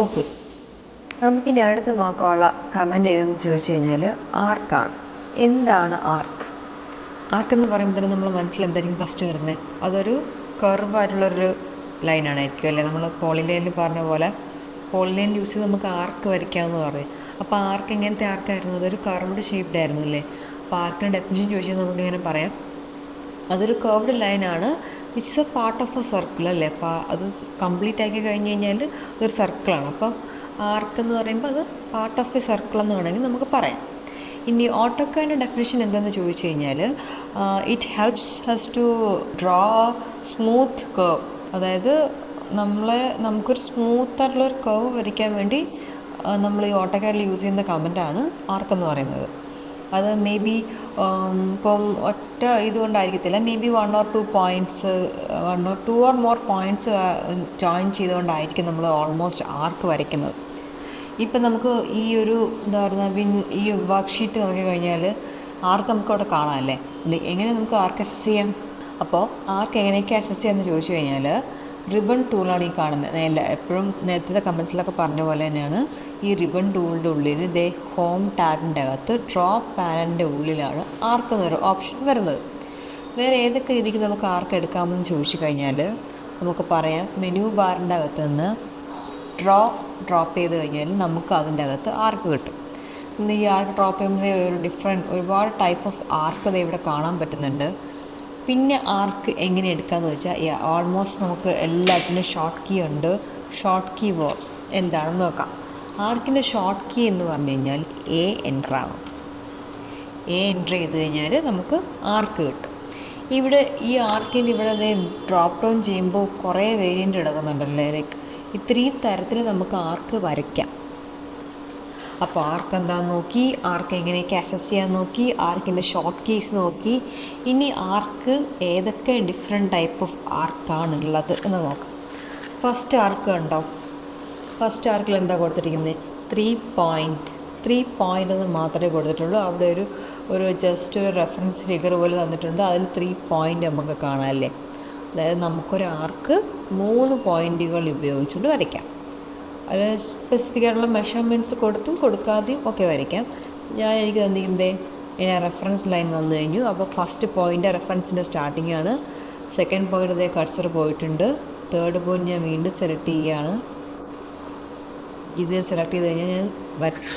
Okay, നമുക്കിനി അടുത്ത് നോക്കാനുള്ള കമൻ്റ് ഏതെന്ന് ചോദിച്ചു കഴിഞ്ഞാൽ ആർക്കാണ്. എന്താണ് ആർക്ക്? ആർക്കെന്ന് പറയുമ്പോൾ തന്നെ നമ്മൾ മനസ്സിൽ എന്തായിരിക്കും ഫസ്റ്റ് വരുന്നത്? അതൊരു കർവായിട്ടുള്ളൊരു ലൈനാണായിരിക്കും അല്ലേ? നമ്മൾ പോളിലൈനിൽ പറഞ്ഞ പോലെ പോളിലൈൻ യൂസ് ചെയ്ത് നമുക്ക് ആർക്ക് വരയ്ക്കാമെന്ന് പറയും. അപ്പോൾ ആർക്ക് എങ്ങനത്തെ ആർക്കായിരുന്നു? അതൊരു കർവ്ഡ് ഷേപ്ഡ് ആയിരുന്നു അല്ലേ? അപ്പോൾ ആർക്കിൻ്റെ ഡെഫിനിഷൻ ചോദിച്ചാൽ നമുക്കിങ്ങനെ പറയാം, അതൊരു കർവ്ഡ് ലൈനാണ് which is A part of A circle അല്ലേ? അപ്പോൾ അത് കംപ്ലീറ്റ് ആക്കി കഴിഞ്ഞ് കഴിഞ്ഞാൽ അതൊരു സർക്കിളാണ്. അപ്പം ആർക്ക് എന്ന് പറയുമ്പോൾ അത് പാർട്ട് ഓഫ് എ സർക്കിൾ എന്ന് വേണമെങ്കിൽ നമുക്ക് പറയാം. ഇനി ഓട്ടോക്കാഡിൻ്റെ ഡെഫിനിഷൻ എന്താണെന്ന് ചോദിച്ചു കഴിഞ്ഞാൽ it helps us to draw smooth curve. അതായത് നമുക്കൊരു സ്മൂത്തായിട്ടുള്ളൊരു കർവ് വരയ്ക്കാൻ വേണ്ടി നമ്മൾ ഈ ഓട്ടോക്കാഡിൽ യൂസ് ചെയ്യുന്ന കമൻ്റാണ് ആർക്കെന്ന് പറയുന്നത്. അത് മേ ബി ഇപ്പം ഒറ്റ ഇതുകൊണ്ടായിരിക്കത്തില്ല, maybe 1 or 2 points 1 or 2 or more points join ചെയ്തുകൊണ്ടായിരിക്കും നമ്മൾ ഓൾമോസ്റ്റ് ആർക്ക് വരയ്ക്കുന്നത്. ഇപ്പം നമുക്ക് ഈ ഒരു എന്താ പറയുക ഈ വർക്ക്ഷീറ്റ് നോക്കി കഴിഞ്ഞാൽ ആർക്ക് നമുക്ക് അവിടെ കാണാം അല്ലേ? എങ്ങനെ നമുക്ക് ആർക്ക് അസസ് ചെയ്യാം? അപ്പോൾ ആർക്ക് എങ്ങനെയൊക്കെ അസസ് ചെയ്യാമെന്ന് ചോദിച്ചു കഴിഞ്ഞാൽ റിബൺ ടൂളാണ് ഈ കാണുന്നത്. എപ്പോഴും നേരത്തെ കമൻസിലൊക്കെ പറഞ്ഞ പോലെ തന്നെയാണ് ഈ റിബൺ ടൂളിൻ്റെ ഉള്ളിൽ ഹോം ടാബിൻ്റെ അകത്ത് ഡ്രോ പാനലിൻ്റെ ഉള്ളിലാണ് ആർക്ക് എന്നൊരു ഓപ്ഷൻ വരുന്നത്. വേറെ ഏതൊക്കെ രീതിക്ക് നമുക്ക് ആർക്ക് എടുക്കാമെന്ന് ചോദിച്ചു കഴിഞ്ഞാൽ നമുക്ക് പറയാം, മെനു ബാറിൻ്റെ അകത്ത് നിന്ന് ഡ്രോപ്പ് ചെയ്ത് കഴിഞ്ഞാൽ നമുക്ക് അതിൻ്റെ അകത്ത് ആർക്ക് കിട്ടും. ഇന്ന് ഈ ആർക്ക് ഡ്രോപ്പ് ചെയ്യുമ്പോൾ ഒരുപാട് ടൈപ്പ് ഓഫ് ആർക്ക് ഇവിടെ കാണാൻ പറ്റുന്നുണ്ട്. പിന്നെ ആർക്ക് എങ്ങനെ എടുക്കാമെന്ന് വെച്ചാൽ ഓൾമോസ്റ്റ് നമുക്ക് എല്ലാത്തിനും ഷോർട്ട് കീ ഉണ്ട്. ഷോർട്ട് കീ എന്താണെന്ന് നോക്കാം. ആർക്കിൻ്റെ ഷോർട്ട് കീ എന്ന് പറഞ്ഞു കഴിഞ്ഞാൽ എ എൻ്ററാണ്. എ എൻ്റർ ചെയ്ത് കഴിഞ്ഞാൽ നമുക്ക് ആർക്ക് കിട്ടും. ഇവിടെ ഈ ആർക്കിൻ്റെ ഇവിടെ ഡ്രോപ്പ് ഡൗൺ ചെയ്യുമ്പോൾ കുറേ വേരിയൻ്റ് എടുക്കുന്നുണ്ടല്ലേ. ലൈക്ക് ഇത്രയും തരത്തിൽ നമുക്ക് ആർക്ക് വരയ്ക്കാം. അപ്പോൾ ആർക്ക് എന്താണെന്ന് നോക്കി, ആർക്ക് എങ്ങനെയൊക്കെ അസസ് ചെയ്യാൻ നോക്കി, ആർക്കിൻ്റെ ഷോർട്ട് കീസ് നോക്കി. ഇനി ആർക്ക് ഏതൊക്കെ ഡിഫറെൻറ്റ് ടൈപ്പ് ഓഫ് ആർക്കാണുള്ളത് എന്ന് നോക്കാം. ഫസ്റ്റ് ആർക്ക് കണ്ടോ? ഫസ്റ്റ് ആർക്കിൽ എന്താ കൊടുത്തിരിക്കുന്നത്? 3 പോയിൻ്റ് എന്ന് മാത്രമേ കൊടുത്തിട്ടുള്ളൂ. അവിടെ ഒരു ജസ്റ്റ് ഒരു റെഫറൻസ് ഫിഗർ പോലെ തന്നിട്ടുണ്ട്. അതിൽ 3 പോയിൻ്റ് നമുക്ക് കാണാം അല്ലേ? അതായത് നമുക്കൊരു ആർക്ക് 3 പോയിൻറ്റുകൾ ഉപയോഗിച്ചുകൊണ്ട് വരയ്ക്കാം. അത് സ്പെസിഫിക് ആയിട്ടുള്ള മെഷർമെൻറ്റ്സ് കൊടുത്തും കൊടുക്കാതെയും ഒക്കെ വരയ്ക്കാം. എനിക്ക് തന്നിരിക്കുന്നത് ഇങ്ങനെ റെഫറൻസ് ലൈൻ വന്നു കഴിഞ്ഞു. അപ്പോൾ ഫസ്റ്റ് പോയിൻ്റ് റെഫറൻസിൻ്റെ സ്റ്റാർട്ടിംഗ് ആണ്. സെക്കൻഡ് പോയിൻ്റ് കഴ്സർ പോയിട്ടുണ്ട്. തേർഡ് പോയിൻ്റ് ഞാൻ വീണ്ടും സെലക്ട് ചെയ്യുകയാണ്. ഇത് സെലക്ട് ചെയ്ത് കഴിഞ്ഞാൽ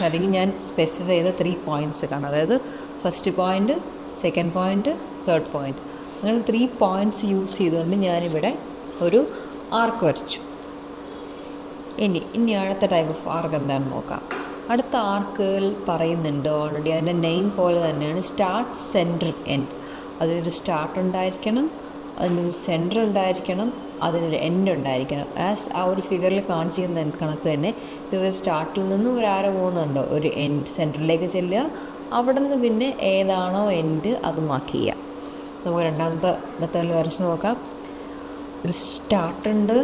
അല്ലെങ്കിൽ ഞാൻ സ്പെസിഫൈ ചെയ്ത 3 പോയിൻറ്റ്സ് കാണാം. അതായത് first point, second point, third point, അങ്ങനെ 3 പോയിൻറ്റ്സ് യൂസ് ചെയ്തുകൊണ്ട് ഞാനിവിടെ ഒരു ആർക്ക് വരച്ചു. ഇനി അടുത്ത ടൈപ്പ് ഓഫ് ആർക്ക് എന്താണെന്ന് നോക്കാം. അടുത്ത ആർക്കിൽ പറയുന്നുണ്ട് ഓൾറെഡി അതിൻ്റെ നെയിം പോലെ തന്നെയാണ് സ്റ്റാർട്ട്, സെൻറ്റർ, എൻഡ്. അതിനൊരു സ്റ്റാർട്ട് ഉണ്ടായിരിക്കണം, അതിനൊരു സെൻറ്റർ ഉണ്ടായിരിക്കണം, അതിനൊരു എൻഡ് ഉണ്ടായിരിക്കണം. ആ ഒരു ഫിഗറിൽ കാണിച്ചിരുന്ന കണക്ക് തന്നെ ഇതൊരു സ്റ്റാർട്ടിൽ നിന്നും ഒരു ആരോ പോകുന്നുണ്ടോ, ഒരു എൻഡ് സെൻറ്ററിലേക്ക് ചെല്ലുക, അവിടെ നിന്ന് പിന്നെ ഏതാണോ എൻഡ് അത് മാർക്ക് ചെയ്യുക. നമുക്ക് രണ്ടാമത്തെ മെത്തേഡിൽ വരച്ച് നോക്കാം. ഒരു സ്റ്റാർട്ടുണ്ട്,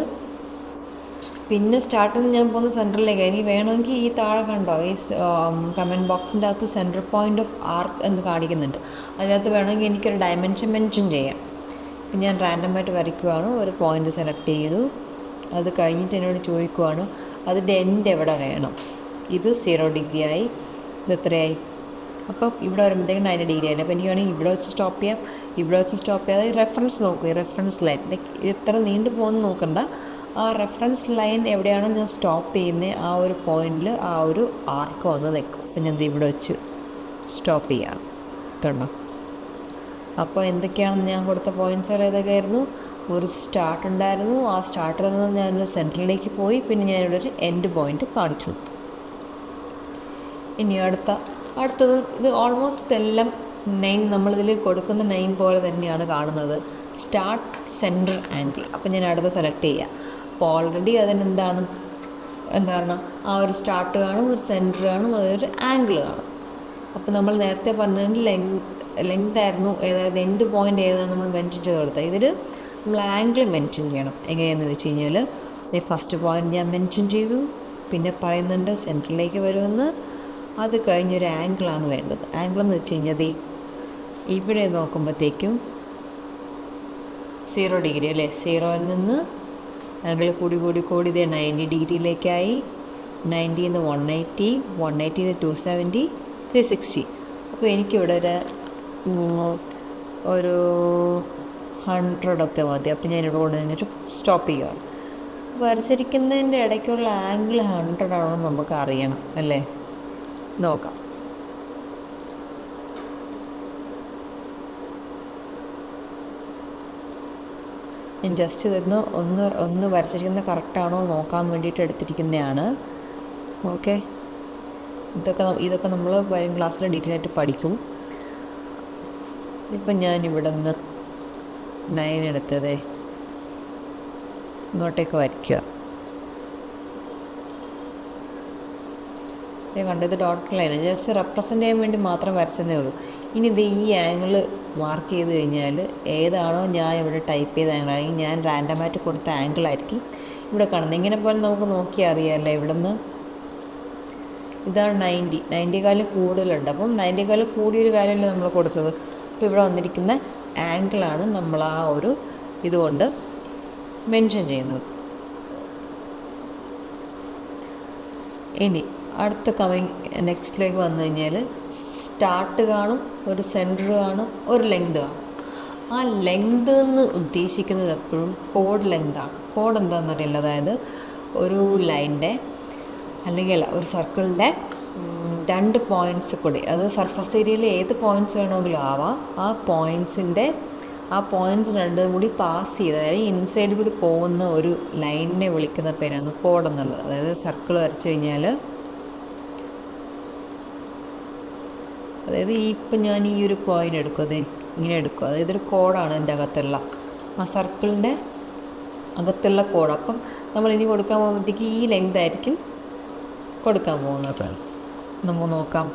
പിന്നെ സ്റ്റാർട്ടിൽ നിന്ന് ഞാൻ പോകുന്ന സെൻറ്ററിലേക്ക്. എനിക്ക് വേണമെങ്കിൽ ഈ താഴെ കണ്ടോ, ഈ കമൻറ്റ് ബോക്സിൻ്റെ അകത്ത് സെൻറ്റർ പോയിൻ്റ് ഓഫ് ആർക്ക് എന്ന് കാണിക്കുന്നുണ്ട്. അതിനകത്ത് വേണമെങ്കിൽ എനിക്കൊരു ഡയമെൻഷൻ മെൻഷൻ ചെയ്യാം. പിന്നെ ഞാൻ റാൻഡമായിട്ട് വരയ്ക്കുവാണ്. ഒരു പോയിൻ്റ് സെലക്ട് ചെയ്തു. അത് കഴിഞ്ഞിട്ട് എന്നോട് ചോദിക്കുവാണ് അതിൻ്റെ എൻഡ് എവിടെ വേണം. ഇത് 0 ഡിഗ്രി ആയി. ഇത് എത്രയായി? അപ്പം ഇവിടെ വരുമ്പോഴത്തേക്കും 90 ഡിഗ്രി ആയില്ല. അപ്പോൾ എനിക്ക് വേണമെങ്കിൽ ഇവിടെ വെച്ച് സ്റ്റോപ്പ് ചെയ്യാം, ഇവിടെ വെച്ച് സ്റ്റോപ്പ് ചെയ്യാതെ റെഫറൻസ് നോക്കുക. റെഫറൻസ് ലൈൻ എത്ര നീണ്ടു പോകുന്നു നോക്കണ്ട. ആ റെഫറൻസ് ലൈൻ എവിടെയാണോ ഞാൻ സ്റ്റോപ്പ് ചെയ്യുന്നത് ആ ഒരു പോയിന്റിൽ ആ ഒരു ആർക്ക് വന്ന് നിൽക്കും. പിന്നെ എന്ത് ഇവിടെ വെച്ച് സ്റ്റോപ്പ് ചെയ്യണം കേട്ടോ. അപ്പോൾ എന്തൊക്കെയാണ് ഞാൻ കൊടുത്ത പോയിൻറ്റ്സുകൾ ഏതൊക്കെയായിരുന്നു? ഒരു സ്റ്റാർട്ട് ഉണ്ടായിരുന്നു. ആ സ്റ്റാർട്ടിൽ നിന്ന് ഞാനൊരു സെൻറ്ററിലേക്ക് പോയി. പിന്നെ ഞാനിവിടെ ഒരു എൻഡ് പോയിൻ്റ് കാണിച്ചു കൊടുത്തു. ഇനി അടുത്തത് ഇത് ഓൾമോസ്റ്റ് എല്ലാം നമ്മളിതിൽ കൊടുക്കുന്ന നെയിം പോലെ തന്നെയാണ് കാണുന്നത്. Start, centre, angle. അപ്പോൾ ഞാൻ അടുത്ത സെലക്ട് ചെയ്യുക. അപ്പോൾ ഓൾറെഡി എന്താണ് ആ ഒരു സ്റ്റാർട്ട് കാണും, ഒരു സെൻറ്റർ കാണും, അതൊരു ആംഗിൾ കാണും. അപ്പോൾ നമ്മൾ നേരത്തെ പറഞ്ഞതിന് ലെങ്ത് ആയിരുന്നു. അതായത് എൻഡ് പോയിൻ്റ് ഏതാണ് നമ്മൾ മെൻഷൻ ചെയ്ത് കൊടുത്തത്. ഇതിൽ നമ്മൾ ആംഗിൾ മെൻഷൻ ചെയ്യണം. എങ്ങനെയാണെന്ന് വെച്ച് കഴിഞ്ഞാൽ ഫസ്റ്റ് പോയിൻ്റ് ഞാൻ മെൻഷൻ ചെയ്തു. പിന്നെ പറയുന്നുണ്ട് സെൻറ്ററിലേക്ക് വരുമെന്ന്. അത് കഴിഞ്ഞൊരു ആംഗിളാണ് വേണ്ടത്. ആംഗിൾ എന്ന് വെച്ച് കഴിഞ്ഞാൽ ഇവിടെ നോക്കുമ്പോഴത്തേക്കും 0 ഡിഗ്രി അല്ലേ? 0ൽ നിന്ന് ആംഗിൾ കൂടി 90 ഡിഗ്രിയിലേക്കായി. 90 180, 180 270, 360. അപ്പോൾ എനിക്കിവിടെ ഒരു 100 മതി. അപ്പോൾ ഞാനിവിടെ കൊണ്ട് നിന്നിട്ട് സ്റ്റോപ്പ് ചെയ്യുകയാണ്. വരച്ചിരിക്കുന്നതിൻ്റെ ഇടയ്ക്കുള്ള ആംഗിൾ 100 ആണോ നമുക്ക് അറിയണം അല്ലേ? നോക്കാം. ഞാൻ ജസ്റ്റ് ഇതൊന്ന് ഒന്ന് വരച്ചിരിക്കുന്നത് കറക്റ്റാണോ നോക്കാൻ വേണ്ടിയിട്ട് എടുത്തിരിക്കുന്നതാണ്. ഓക്കെ, ഇതൊക്കെ നമ്മൾ വരും ക്ലാസ്സിൽ ഡീറ്റെയിൽ ആയിട്ട് പഠിക്കും. ഇപ്പം ഞാനിവിടെ നിന്ന് 9 എടുത്തതേ ഇങ്ങോട്ടേക്ക് വരയ്ക്കുക. കണ്ടത് ഡോട്ട് ലൈൻ ജസ്റ്റ് റെപ്രസെൻ്റ് ചെയ്യാൻ വേണ്ടി മാത്രം വരച്ചതേ ഉള്ളൂ. ഇനി ഇത് ഈ ആംഗിൾ മാർക്ക് ചെയ്ത് കഴിഞ്ഞാൽ ഏതാണോ ഞാൻ ഇവിടെ ടൈപ്പ് ചെയ്ത ആംഗിൾ, അല്ലെങ്കിൽ ഞാൻ റാൻഡമായിട്ട് കൊടുത്ത ആംഗിളായിരിക്കും ഇവിടെ കാണുന്നത്. ഇങ്ങനെ പോലെ നമുക്ക് നോക്കിയാൽ അറിയാമല്ലേ, ഇവിടെ നിന്ന് ഇതാണ് 90കാലും കൂടുതലുണ്ട്. അപ്പം 90കാലും കൂടിയൊരു വാല്യൂ നമ്മൾ കൊടുത്തത്. അപ്പോൾ ഇവിടെ വന്നിരിക്കുന്ന ആംഗിളാണ് നമ്മൾ ആ ഒരു ഇതുകൊണ്ട് മെൻഷൻ ചെയ്യുന്നത്. ഇനി അടുത്ത നെക്സ്റ്റിലേക്ക് വന്നു കഴിഞ്ഞാൽ സ്റ്റാർട്ട് കാണും, ഒരു സെൻറ്റർ കാണും, ഒരു ലെങ്ത് കാണും. ആ ലെങ്ത് എന്ന് ഉദ്ദേശിക്കുന്നത് എപ്പോഴും കോഡ് ലെങ്താണ്. കോഡ് എന്താണെന്നറിയില്ല, അതായത് ഒരു ലൈനിൻ്റെ അല്ലെങ്കിൽ ഒരു സർക്കിളിൻ്റെ 2 പോയിൻറ്റ്സ് കൂടി, അത് സർഫസ് ഏരിയയിൽ ഏത് പോയിൻറ്റ്സ് വേണമെങ്കിലും ആവാം, ആ പോയിൻറ്റ്സ് രണ്ടും കൂടി പാസ് ചെയ്ത്, അതായത് ഇൻസൈഡ് കൂടി പോകുന്ന ഒരു ലൈനിനെ വിളിക്കുന്ന പേരാണ് കോഡ് എന്നുള്ളത്. അതായത് സർക്കിൾ വരച്ചു കഴിഞ്ഞാൽ, അതായത് ഇപ്പം ഞാൻ ഈ ഒരു പോയിൻ്റ് എടുക്കും, അതെ ഇങ്ങനെ എടുക്കും, അതായത് ഒരു കോഡാണ് എൻ്റെ അകത്തുള്ള ആ സർക്കിളിൻ്റെ അകത്തുള്ള കോഡ്. അപ്പം നമ്മളിനി കൊടുക്കാൻ പോകുമ്പോഴത്തേക്ക് ഈ ലെങ്ത് ആയിരിക്കും കൊടുക്കാൻ പോകുന്നത്. നമുക്ക് നോക്കാം.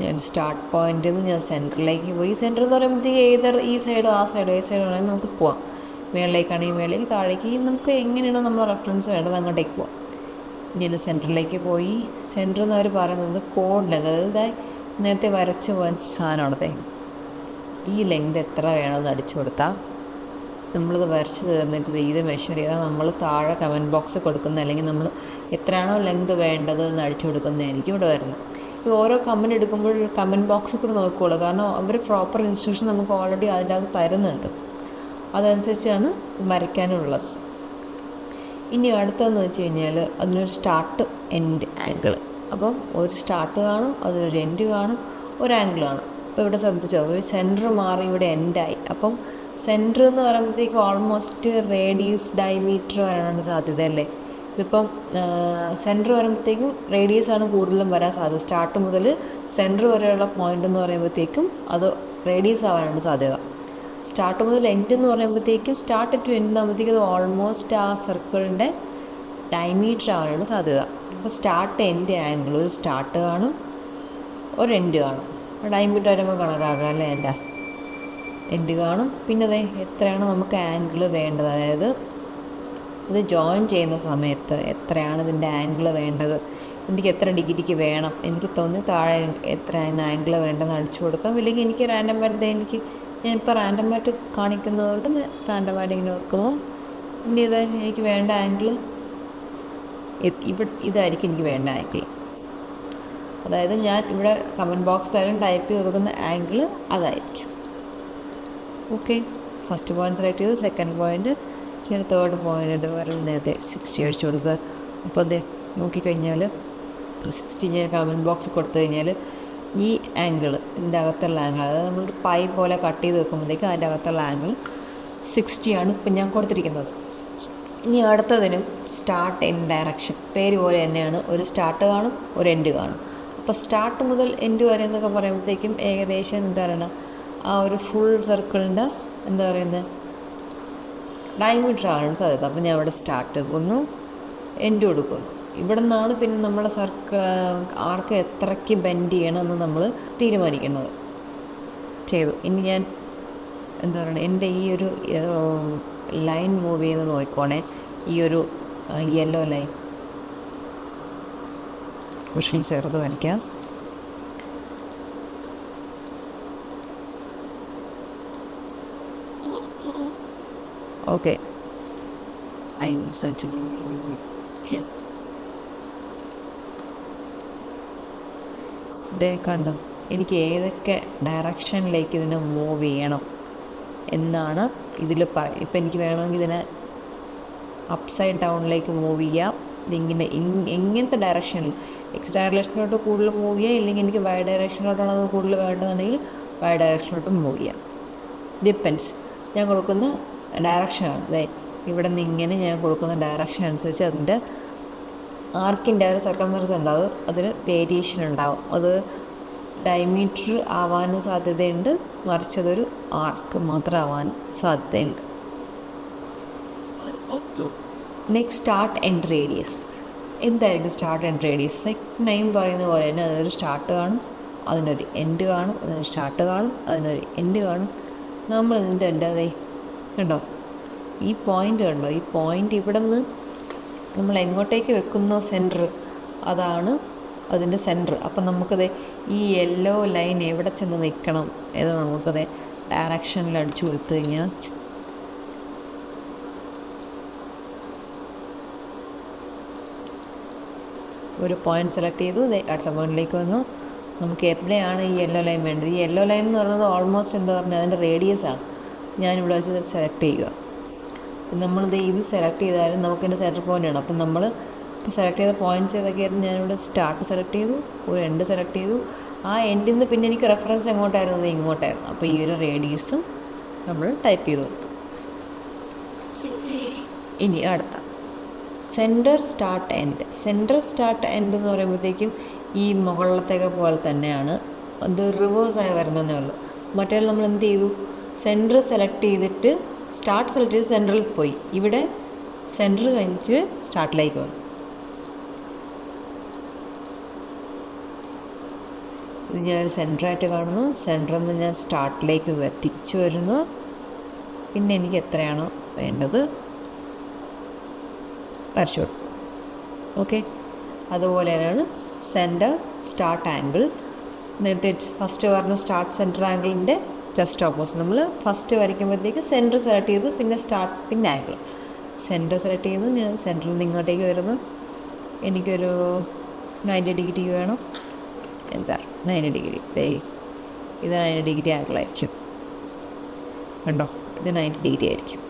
ഞാൻ സ്റ്റാർട്ട് പോയിന്റിൽ നിന്ന് ഞാൻ സെൻറ്ററിലേക്ക് പോയി. സെൻറ്റർ എന്ന് പറയുമ്പോഴത്തേക്ക് ഈ സൈഡോ ആ സൈഡോ വേണമെങ്കിൽ നമുക്ക് പോവാം. മേളിലേക്കാണെങ്കിൽ മേളിലേക്ക്, താഴേക്ക് നമുക്ക് എങ്ങനെയാണോ നമ്മൾ റെഫറൻസ് വേണ്ടത് അങ്ങോട്ടേക്ക് പോവാം. ഞാൻ സെൻറ്ററിലേക്ക് പോയി. സെൻറ്റർ എന്ന് അവർ പറയുന്നത് കോഡ് ലെങ്ത്, അതായത് നേരത്തെ വരച്ച് പോകാൻ സാധനമാണതേ. ഈ ലെങ്ത് എത്ര വേണമെന്ന് അടിച്ചു കൊടുത്താൽ നമ്മളിത് വരച്ച് തീർന്നിട്ട് ഇത് മെഷർ ചെയ്താൽ നമ്മൾ താഴെ കമൻറ്റ് ബോക്സ് കൊടുക്കുന്ന, അല്ലെങ്കിൽ നമ്മൾ എത്രയാണോ ലെങ്ത് വേണ്ടത് എന്ന് അടിച്ചു കൊടുക്കുന്നതായിരിക്കും ഇവിടെ വരുന്നത്. ഈ ഓരോ കമൻറ്റ് എടുക്കുമ്പോൾ കമൻറ്റ് ബോക്സിൽ കൂടെ നോക്കുകയുള്ളൂ, കാരണം അവർ പ്രോപ്പർ ഇൻസ്ട്രക്ഷൻ നമുക്ക് ഓൾറെഡി അതിൻ്റെ അകത്ത് തരുന്നുണ്ട്. അതനുസരിച്ചാണ് വരയ്ക്കാനുള്ളത്. ഇനി അടുത്തതെന്ന് വെച്ച് കഴിഞ്ഞാൽ അതിനൊരു സ്റ്റാർട്ട് എൻഡ് ആംഗിൾ. അപ്പം ഒരു സ്റ്റാർട്ട് കാണും, അതിനൊരു എൻഡ് കാണും, ഒരു ആംഗിൾ കാണും. അപ്പോൾ ഇവിടെ ശ്രദ്ധിച്ചോ, സെൻറ്റർ മാറി ഇവിടെ എൻഡായി. അപ്പം സെൻറ്റർ എന്ന് പറയുമ്പോഴത്തേക്ക് ഓൾമോസ്റ്റ് റേഡിയസ് ഡയമീറ്റർ വരാനാണ് സാധ്യത അല്ലേ. ഇതിപ്പം സെൻറ്റർ വരുമ്പോഴത്തേക്കും റേഡിയസാണ് കൂടുതലും വരാൻ സാധ്യത. സ്റ്റാർട്ട് മുതൽ സെൻറ്റർ വരെയുള്ള പോയിൻ്റ് എന്ന് പറയുമ്പോഴത്തേക്കും അത് റേഡിയസ് ആവാനാണ് സാധ്യത. സ്റ്റാർട്ട് മുതൽ എൻഡ് എന്ന് പറയുമ്പോഴത്തേക്കും സ്റ്റാർട്ട് ടു എൻഡ് ആകുമ്പോഴത്തേക്കും അത് ഓൾമോസ്റ്റ് ആ സർക്കിളിൻ്റെ ഡയമീറ്റർ ആവാനാണ് സാധ്യത. അപ്പോൾ സ്റ്റാർട്ട് എൻഡ് ആംഗിൾ, ഒരു സ്റ്റാർട്ട് കാണും, ഒരു എൻഡ് കാണും. ഡയമീറ്റർ വരുമ്പോൾ കണക്കാക്കാം അല്ലേ, എൻ്റെ എൻഡ് കാണും. പിന്നെ അതെ എത്രയാണ് നമുക്ക് ആംഗിൾ വേണ്ടത്, അതായത് ഇത് ജോയിൻ ചെയ്യുന്ന സമയത്ത് എത്രയാണ് ഇതിൻ്റെ ആംഗിൾ വേണ്ടത്, എനിക്ക് എത്ര ഡിഗ്രിക്ക് വേണം, എനിക്ക് തോന്നി താഴെ എത്ര ആംഗിൾ വേണ്ടെന്ന് അടിച്ചു കൊടുക്കാം. ഇല്ലെങ്കിൽ എനിക്ക് റാൻഡമായിട്ട് ഞാനിപ്പോൾ റാൻഡമായിട്ട് കാണിക്കുന്നതുകൊണ്ട് റാൻഡമായിട്ട് ഇങ്ങനെ വെക്കുമ്പോൾ ഇനി എനിക്ക് വേണ്ട ആംഗിൾ ഇതായിരിക്കും എനിക്ക് വേണ്ട ആംഗിൾ. അതായത് ഞാൻ ഇവിടെ കമൻറ്റ് ബോക്സിലായാലും ടൈപ്പ് ചെയ്ത് കൊടുക്കുന്ന ആംഗിൾ അതായിരിക്കും. ഓക്കെ, ഫസ്റ്റ് പോയിൻറ്റ് സെലക്ട് ചെയ്തു, സെക്കൻഡ് പോയിൻറ്റ്, ഞാൻ തേർഡ് പോയിൻ്റ് നേരത്തെ 60 അടിച്ചു കൊടുക്കുക. അപ്പോൾ അത് നോക്കിക്കഴിഞ്ഞാൽ 60 ഞാൻ കമൻറ്റ് ബോക്സ് കൊടുത്തു കഴിഞ്ഞാൽ ഈ ആംഗിൾ, ഇതിൻ്റെ അകത്തുള്ള ആംഗിൾ, അതായത് നമ്മളൊരു പൈ പോലെ കട്ട് ചെയ്ത് വെക്കുമ്പോഴത്തേക്ക് അതിൻ്റെ അകത്തുള്ള ആംഗിൾ 60 ആണ് ഇപ്പം ഞാൻ കൊടുത്തിരിക്കുന്നത്. ഇനി അടുത്തതിനും സ്റ്റാർട്ട് എൻഡ് ഡയറക്ഷൻ പേര് പോലെ തന്നെയാണ്. ഒരു സ്റ്റാർട്ട് കാണും, ഒരു എൻഡ് കാണും. അപ്പോൾ സ്റ്റാർട്ട് മുതൽ എൻഡ് വരെ എന്നൊക്കെ പറയുമ്പോഴത്തേക്കും ഏകദേശം എന്താ പറയുക, ആ ഒരു ഫുൾ സർക്കിളിൻ്റെ എന്താ പറയുന്നത് ഡയമീറ്റർ ആവാൻ സാധ്യത. അപ്പോൾ ഞാൻ ഇവിടെ സ്റ്റാർട്ട് എടുക്കുന്നു, എൻഡ് കൊടുക്കുന്നു. ഇവിടെ നിന്നാണ് പിന്നെ നമ്മുടെ ആർക്ക് എത്രയ്ക്ക് ബെൻഡ് ചെയ്യണമെന്ന് നമ്മൾ തീരുമാനിക്കുന്നത്. ചെയ്തു. ഇനി ഞാൻ എന്താ പറയുക, എൻ്റെ ഈ ഒരു ലൈൻ മൂവ് ചെയ്ത് നോക്കിക്കോണേ, ഈ ഒരു യെല്ലോ ലൈൻ കുറച്ച് ചേർത്ത് വരയ്ക്കാം. ഓക്കെ, ഇതേ കണ്ടോ, എനിക്ക് ഏതൊക്കെ ഡയറക്ഷനിലേക്ക് ഇതിനെ മൂവ് ചെയ്യണം എന്നാണ് ഇതിൽ ഇപ്പം എനിക്ക് വേണമെങ്കിൽ ഇതിനെ അപ്സൈഡ് ഡൗണിലേക്ക് മൂവ് ചെയ്യാം. ഇതിങ്ങനെ എങ്ങനത്തെ ഡയറക്ഷനിൽ എക്സ് ഡയറക്ഷനിലോട്ട് കൂടുതൽ മൂവ് ചെയ്യാം, ഇല്ലെങ്കിൽ എനിക്ക് വൈ ഡയറക്ഷനിലോട്ടാണ് അത് കൂടുതൽ വേണ്ടതെന്നുണ്ടെങ്കിൽ വൈ ഡയറക്ഷനിലോട്ട് മൂവ് ചെയ്യാം. ഡിപ്പെൻസ് ഞാൻ കൊടുക്കുന്ന ഡയറക്ഷനാണ്. അതെ, ഇവിടെ നിന്ന് ഇങ്ങനെ ഞാൻ കൊടുക്കുന്ന ഡയറക്ഷൻ അനുസരിച്ച് അതിൻ്റെ ആർക്കിൻ്റെ ഒരു സർക്കംഫറൻസ് ഉണ്ടാവും, അതിന് വേരിയേഷൻ ഉണ്ടാവും. അത് ഡയമീറ്റർ ആവാനും സാധ്യതയുണ്ട്, മറിച്ചതൊരു ആർക്ക് മാത്രം ആവാൻ സാധ്യതയുണ്ട്. Next start end radius. എന്തായിരിക്കും സ്റ്റാർട്ട് എൻഡ് റേഡിയസ്? നെയിം പറയുന്ന പോലെ തന്നെ അതൊരു സ്റ്റാർട്ട് കാണും, അതിനൊരു എൻഡ് കാണും, അതിനൊരു സ്റ്റാർട്ട് കാണും, അതിനൊരു എൻഡ് കാണും. നമ്മൾ ഇതിൻ്റെ എൻ്റെ കണ്ടോ ഈ പോയിൻ്റ് കണ്ടോ, ഈ പോയിൻ്റ് ഇവിടെ നിന്ന് നമ്മൾ എങ്ങോട്ടേക്ക് വെക്കുന്ന സെൻറ്റർ, അതാണ് അതിൻ്റെ സെൻറ്റർ. അപ്പം നമുക്കത് ഈ യെല്ലോ ലൈൻ എവിടെ ചെന്ന് നിൽക്കണം ഏതോ നമുക്കത് ഡയറക്ഷനിൽ അടിച്ചു കൊടുത്തു കഴിഞ്ഞാൽ ഒരു പോയിൻ്റ് സെലക്ട് ചെയ്തു, അടുത്ത പോയിൻറ്റിലേക്ക് വന്നു. നമുക്ക് എവിടെയാണ് ഈ യെല്ലോ ലൈൻ വേണ്ടത്? ഈ യെല്ലോ ലൈൻ എന്ന് പറയുന്നത് ഓൾമോസ്റ്റ് എന്താ പറഞ്ഞാൽ അതിൻ്റെ റേഡിയസാണ്. ഞാനിവിടെ വെച്ച് സെലക്ട് ചെയ്യുക. നമ്മളിത് ഇത് സെലക്ട് ചെയ്താലും നമുക്കതിൻ്റെ സെൻറ്റർ പോയിൻ്റ് ആണ്. അപ്പം നമ്മൾ ഇപ്പോൾ സെലക്ട് ചെയ്ത പോയിൻറ്റ്സ് ഏതൊക്കെയായിരുന്നു? ഞാനിവിടെ സ്റ്റാർട്ട് സെലക്ട് ചെയ്തു, ഒരു എൻഡ് സെലക്ട് ചെയ്തു. ആ എൻഡിൽ നിന്ന് പിന്നെ എനിക്ക് റെഫറൻസ് എങ്ങോട്ടായിരുന്നു? ഇങ്ങോട്ടായിരുന്നു. അപ്പോൾ ഈ ഒരു റേഡിയസും നമ്മൾ ടൈപ്പ് ചെയ്തു. ഇനി അടുത്ത centre start end. Centre start end എന്ന് പറയുമ്പോഴത്തേക്കും ഈ മുകളിലത്തേക്ക് പോലെ തന്നെയാണ്, അത് റിവേഴ്സായി വരുന്നതേ ഉള്ളൂ. മറ്റേ നമ്മൾ എന്ത് ചെയ്തു? സെൻറ്റർ സെലക്ട് ചെയ്തിട്ട് സ്റ്റാർട്ട് സെലക്ട് ചെയ്ത് സെൻറ്ററിൽ പോയി, ഇവിടെ സെൻറ്റർ കഴിഞ്ഞിട്ട് സ്റ്റാർട്ടിലേക്ക് വന്നു. ഇത് ഞാനൊരു സെൻറ്ററായിട്ട് കാണുന്നു, സെൻറ്ററിൽ നിന്ന് ഞാൻ സ്റ്റാർട്ടിലേക്ക് തിരിച്ചു വരുന്നു. പിന്നെ എനിക്ക് എത്രയാണോ വേണ്ടത് വരച്ചു കൊടുക്കും. ഓക്കെ, അതുപോലെ തന്നെയാണ് സെൻറ്റർ സ്റ്റാർട്ട് ആംഗിൾ. നേരത്തെ ഫസ്റ്റ് പറഞ്ഞ സ്റ്റാർട്ട് സെൻറ്റർ ആംഗിളിൻ്റെ ജസ്റ്റ് ഓപ്പോസിറ്റ്. നമ്മൾ ഫസ്റ്റ് വരയ്ക്കുമ്പോഴത്തേക്ക് സെൻറ്റർ സെലക്ട് ചെയ്തു, പിന്നെ സ്റ്റാർട്ട്, പിന്നെ ആംഗിൾ. സെൻറ്റർ സെലക്ട് ചെയ്തു, ഞാൻ സെൻറ്ററിൽ നിന്ന് ഇങ്ങോട്ടേക്ക് വരുന്നു. എനിക്കൊരു 90 ഡിഗ്രി വേണം. എന്താ 90 ഡിഗ്രി? ഇത് 90 ഡിഗ്രി ആംഗിളായിരിക്കും. കണ്ടോ, ഇത് 90 ഡിഗ്രി ആയിരിക്കും.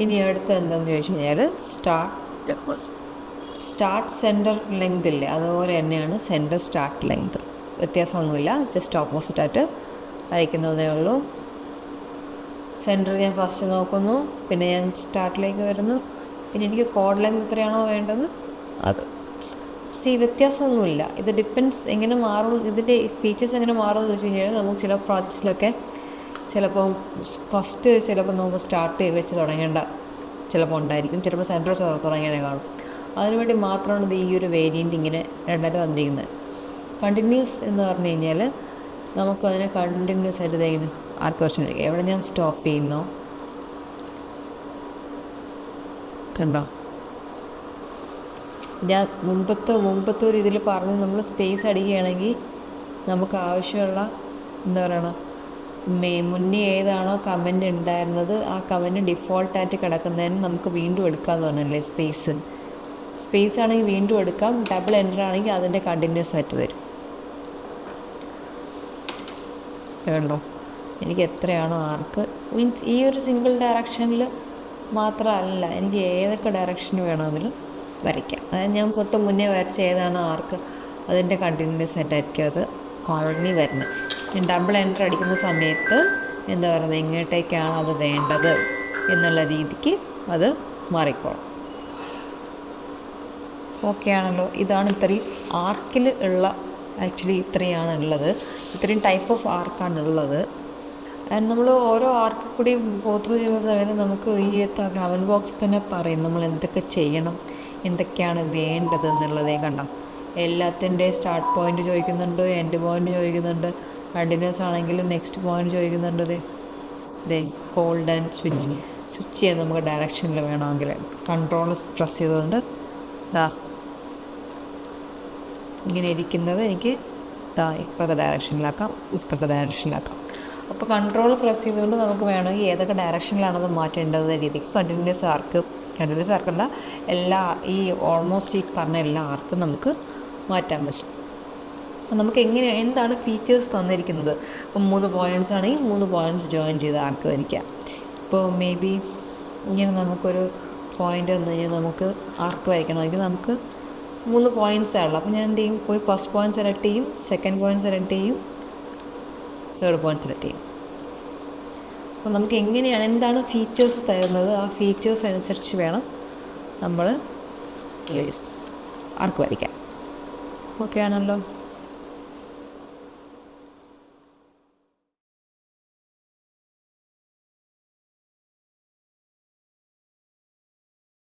ഇനി അടുത്ത എന്താണെന്ന് ചോദിച്ചു കഴിഞ്ഞാൽ സ്റ്റാർട്ട് സെൻറ്റർ ലെങ്ത് ഇല്ലേ, അതുപോലെ തന്നെയാണ് സെൻറ്റർ സ്റ്റാർട്ട് ലെങ്ത്. വ്യത്യാസമൊന്നുമില്ല, ജസ്റ്റ് ഓപ്പോസിറ്റായിട്ട് വരയ്ക്കുന്നതേ ഉള്ളൂ. സെൻറ്റർ ഞാൻ ഫസ്റ്റ് നോക്കുന്നു, പിന്നെ ഞാൻ സ്റ്റാർട്ടിലേക്ക് വരുന്നു, പിന്നെ എനിക്ക് കോഡ് ലെങ്ത് എത്രയാണോ വേണ്ടത് അത്. വ്യത്യാസമൊന്നുമില്ല. ഇത് ഡിപ്പെൻസ് എങ്ങനെ മാറും, ഇതിൻ്റെ ഫീച്ചേഴ്സ് എങ്ങനെ മാറുമെന്ന് വെച്ച് കഴിഞ്ഞാൽ നമുക്ക് ചില പ്രോജക്ട്സിലൊക്കെ ചിലപ്പോൾ ഫസ്റ്റ് ചിലപ്പോൾ നമുക്ക് സ്റ്റാർട്ട് വെച്ച് തുടങ്ങേണ്ട ചിലപ്പോൾ ഉണ്ടായിരിക്കും, ചിലപ്പോൾ സെൻറ്റർ തുടങ്ങേണ്ട കാണും. അതിനുവേണ്ടി മാത്രമാണ് ഇത് ഈ ഒരു വേരിയൻ്റ് ഇങ്ങനെ രണ്ടായിട്ട് തന്നിരിക്കുന്നത്. കണ്ടിന്യൂസ് എന്ന് പറഞ്ഞു കഴിഞ്ഞാൽ നമുക്കതിനെ കണ്ടിന്യൂസ് ആയിട്ട് ഇതെങ്ങനെ ആർക്ക് വർഷം എവിടെ ഞാൻ സ്റ്റോപ്പ് ചെയ്യുന്നോ കണ്ടോ. ഞാൻ മുമ്പത്തെ ഒരു ഇതിൽ പറഞ്ഞ് നമ്മൾ സ്പേസ് അടിക്കുകയാണെങ്കിൽ നമുക്ക് ആവശ്യമുള്ള എന്താ പറയണ മുന്നേ ഏതാണോ കമൻറ്റ് ഉണ്ടായിരുന്നത് ആ കമൻറ്റ് ഡിഫോൾട്ടായിട്ട് കിടക്കുന്നതിന് നമുക്ക് വീണ്ടും എടുക്കാമെന്ന് പറഞ്ഞല്ലേ. സ്പേസ് ആണെങ്കിൽ വീണ്ടും എടുക്കാം, ഡബിൾ എൻ്റർ ആണെങ്കിൽ അതിൻ്റെ കണ്ടിന്യൂസ് ആയിട്ട് വരും. കണ്ടോ, എനിക്ക് എത്രയാണോ ആർക്ക്, മീൻസ് ഈ ഒരു സിംഗിൾ ഡയറക്ഷനിൽ മാത്രമല്ല, എനിക്ക് ഏതൊക്കെ ഡയറക്ഷൻ വേണമെങ്കിലും വരയ്ക്കാം. അതായത് ഞാൻ തൊട്ട് മുന്നേ വരച്ച ഏതാണോ ആർക്ക് അതിൻ്റെ കണ്ടിന്യൂസ് ആയിട്ടായിരിക്കും അത് കോളനി വരുന്നത്. ഞാൻ ഡബിൾ എൻ്റർ അടിക്കുന്ന സമയത്ത് എന്താ പറയുന്നത്, എങ്ങോട്ടേക്കാണ് അത് വേണ്ടത് എന്നുള്ള രീതിക്ക് അത് മാറിക്കോളും. ഓക്കെ ആണല്ലോ. ഇതാണ് ഇത്രയും ആർക്കിൽ ഉള്ള, ആക്ച്വലി ഇത്രയാണ് ഉള്ളത്, ഇത്രയും ടൈപ്പ് ഓഫ് ആർക്കാണുള്ളത്. ആൻഡ് നമ്മൾ ഓരോ ആർക്കിൽ കൂടി ഗോത്രൂ ചെയ്യുന്ന സമയത്ത് നമുക്ക് ഈ കമൻറ്റ് ബോക്സിൽ തന്നെ പറയും നമ്മൾ എന്തൊക്കെ ചെയ്യണം, എന്തൊക്കെയാണ് വേണ്ടത് എന്നുള്ളതേ കണ്ടോ. എല്ലാത്തിൻ്റെ സ്റ്റാർട്ട് പോയിൻ്റ് ചോദിക്കുന്നുണ്ട്, എൻഡ് പോയിൻ്റ് ചോദിക്കുന്നുണ്ട്, കണ്ടിന്യൂസ് ആണെങ്കിൽ നെക്സ്റ്റ് പോയിൻ്റ് ചോദിക്കുന്നുണ്ട്. ഹോൾഡ് ആൻഡ് സ്വിച്ച് ചെയ്യാൻ നമുക്ക് ഡയറക്ഷനിൽ വേണമെങ്കിൽ കൺട്രോൾ പ്രസ് ചെയ്തുകൊണ്ട് ഇങ്ങനെ ഇരിക്കുന്നത് എനിക്ക് ഇപ്പോഴത്തെ ഡയറക്ഷനിലാക്കാം, അപ്പോൾ കൺട്രോൾ പ്രസ് ചെയ്തുകൊണ്ട് നമുക്ക് വേണമെങ്കിൽ ഏതൊക്കെ ഡയറക്ഷനിലാണത് മാറ്റേണ്ടത് രീതിക്ക് കണ്ടിന്യൂസ് ആർക്കല്ല എല്ലാ ഈ ഓൾമോസ്റ്റ് ഈ പറഞ്ഞ എല്ലാ ആർക്കും നമുക്ക് മാറ്റാൻ പറ്റും. അപ്പോൾ നമുക്ക് എന്താണ് ഫീച്ചേഴ്സ് തന്നിരിക്കുന്നത്. ഇപ്പം 3 പോയിൻറ്റ്സ് ആണെങ്കിൽ 3 പോയിൻറ്റ്സ് ജോയിൻ ചെയ്ത് ആർക്ക് വരയ്ക്കാം. ഇപ്പോൾ മേ ബി ഇങ്ങനെ നമുക്കൊരു പോയിൻ്റ് വന്നു കഴിഞ്ഞാൽ നമുക്ക് ആർക്ക് വരയ്ക്കണമെങ്കിൽ നമുക്ക് 3 പോയിൻറ്റ്സേ ഉള്ളൂ. അപ്പോൾ ഞാൻ എന്ത് ചെയ്യും, പോയി ഫസ്റ്റ് പോയിൻറ്റ് സെലക്ട് ചെയ്യും, സെക്കൻഡ് പോയിൻറ്റ് സെലക്ട് ചെയ്യും, തേർഡ് പോയിൻറ്റ് സെലക്ട് ചെയ്യും. അപ്പോൾ നമുക്ക് എന്താണ് ഫീച്ചേഴ്സ് തരുന്നത്, ആ ഫീച്ചേഴ്സ് അനുസരിച്ച് വേണം നമ്മൾ ആർക്ക് വരയ്ക്കാൻ. ഓക്കെ ആണല്ലോ.